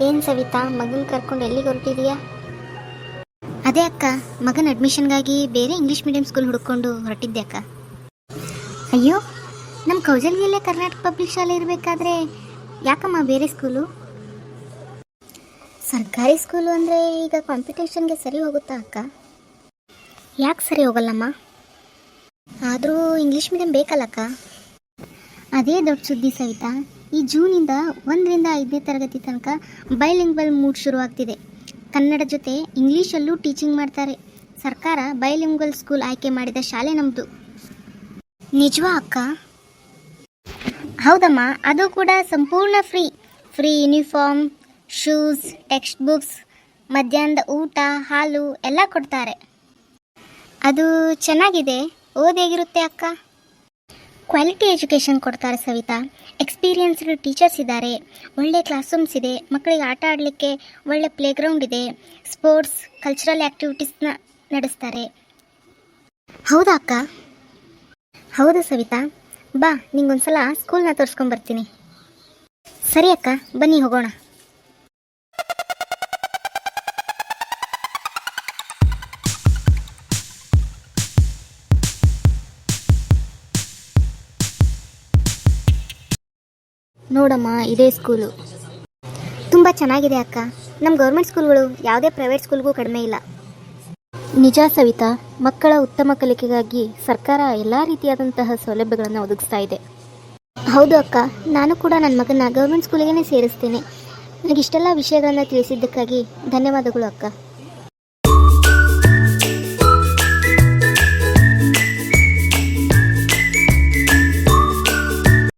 ಏನು ಸವಿತಾ, ಮಗನ ಕರ್ಕೊಂಡು ಎಲ್ಲಿಗೆ ಹೊರಟಿದೀಯಾ? ಅದೇ ಅಕ್ಕ, ಮಗನ ಅಡ್ಮಿಷನ್ಗಾಗಿ ಬೇರೆ ಇಂಗ್ಲೀಷ್ ಮೀಡಿಯಂ ಸ್ಕೂಲ್ ಹುಡ್ಕೊಂಡು ಹೊರಟಿದ್ದೆ ಅಕ್ಕ. ಅಯ್ಯೋ, ನಮ್ಮ ಕೌಜಲ್ಗಿಯಲ್ಲೇ ಕರ್ನಾಟಕ ಪಬ್ಲಿಕ್ ಶಾಲೆ ಇರಬೇಕಾದ್ರೆ ಯಾಕಮ್ಮ ಬೇರೆ ಸ್ಕೂಲು? ಸರ್ಕಾರಿ ಸ್ಕೂಲು ಅಂದರೆ ಈಗ ಕಾಂಪಿಟೇಷನ್ಗೆ ಸರಿ ಹೋಗುತ್ತಾ ಅಕ್ಕ? ಯಾಕೆ ಸರಿ ಹೋಗಲ್ಲಮ್ಮ? ಆದರೂ ಇಂಗ್ಲೀಷ್ ಮೀಡಿಯಂ ಬೇಕಲ್ಲಕ್ಕ. ಅದೇ ದೊಡ್ಡ ಸುದ್ದಿ ಸವಿತಾ. ಈ ಜೂನಿಂದ 1ರಿಂದ 5ನೇ ತರಗತಿ ತನಕ ಬೈಲಿಂಗ್ವಲ್ ಮೂಡ್ ಶುರುವಾಗ್ತಿದೆ. ಕನ್ನಡ ಜೊತೆ ಇಂಗ್ಲೀಷಲ್ಲೂ ಟೀಚಿಂಗ್ ಮಾಡ್ತಾರೆ. ಸರ್ಕಾರ ಬೈಲಿಂಗ್ವಲ್ ಸ್ಕೂಲ್ ಆಯ್ಕೆ ಮಾಡಿದ ಶಾಲೆ ನಮ್ಮದು. ನಿಜವಾ ಅಕ್ಕ? ಹೌದಮ್ಮ, ಅದು ಕೂಡ ಸಂಪೂರ್ಣ free uniform, shoes, text books, ಮಧ್ಯಾಹ್ನದ ಊಟ, ಹಾಲು ಎಲ್ಲ ಕೊಡ್ತಾರೆ. ಅದು ಚೆನ್ನಾಗಿದೆ. ಓದೇಗಿರುತ್ತೆ ಅಕ್ಕ? ಕ್ವಾಲಿಟಿ ಎಜುಕೇಷನ್ ಕೊಡ್ತಾರೆ ಸವಿತಾ. ಎಕ್ಸ್ಪೀರಿಯನ್ಸ್ಡ್ ಟೀಚರ್ಸ್ ಇದ್ದಾರೆ, ಒಳ್ಳೆ ಕ್ಲಾಸ್ ರೂಮ್ಸ್ ಇದೆ, ಮಕ್ಕಳಿಗೆ ಆಟ ಆಡಲಿಕ್ಕೆ ಒಳ್ಳೆ ಪ್ಲೇಗ್ರೌಂಡ್ ಇದೆ, ಸ್ಪೋರ್ಟ್ಸ್, ಕಲ್ಚರಲ್ ಆ್ಯಕ್ಟಿವಿಟೀಸ್ನ ನಡೆಸ್ತಾರೆ. ಹೌದಾ ಅಕ್ಕ? ಹೌದು ಸವಿತಾ. ಬಾ, ನಿಂಗೊಂದ್ಸಲ ಸ್ಕೂಲ್ನ ತೋರಿಸ್ಕೊಂಬರ್ತೀನಿ. ಸರಿ ಅಕ್ಕ, ಬನ್ನಿ ಹೋಗೋಣ. ನೋಡಮ್ಮ, ಇದೇ ಸ್ಕೂಲು. ತುಂಬ ಚೆನ್ನಾಗಿದೆ ಅಕ್ಕ. ನಮ್ಮ ಗೌರ್ಮೆಂಟ್ ಸ್ಕೂಲ್ಗಳು ಯಾವುದೇ ಪ್ರೈವೇಟ್ ಸ್ಕೂಲ್ಗೂ ಕಡಿಮೆ ಇಲ್ಲ. ನಿಜ ಸವಿತಾ, ಮಕ್ಕಳ ಉತ್ತಮ ಕಲಿಕೆಗಾಗಿ ಸರ್ಕಾರ ಎಲ್ಲ ರೀತಿಯಾದಂತಹ ಸೌಲಭ್ಯಗಳನ್ನು ಒದಗಿಸ್ತಾ ಇದೆ. ಹೌದು ಅಕ್ಕ, ನಾನು ಕೂಡ ನನ್ನ ಮಗನ ಗೌರ್ಮೆಂಟ್ ಸ್ಕೂಲಿಗೆ ಸೇರಿಸ್ತೇನೆ. ನನಗಿಷ್ಟೆಲ್ಲ ವಿಷಯಗಳನ್ನು ತಿಳಿಸಿದ್ದಕ್ಕಾಗಿ ಧನ್ಯವಾದಗಳು ಅಕ್ಕ.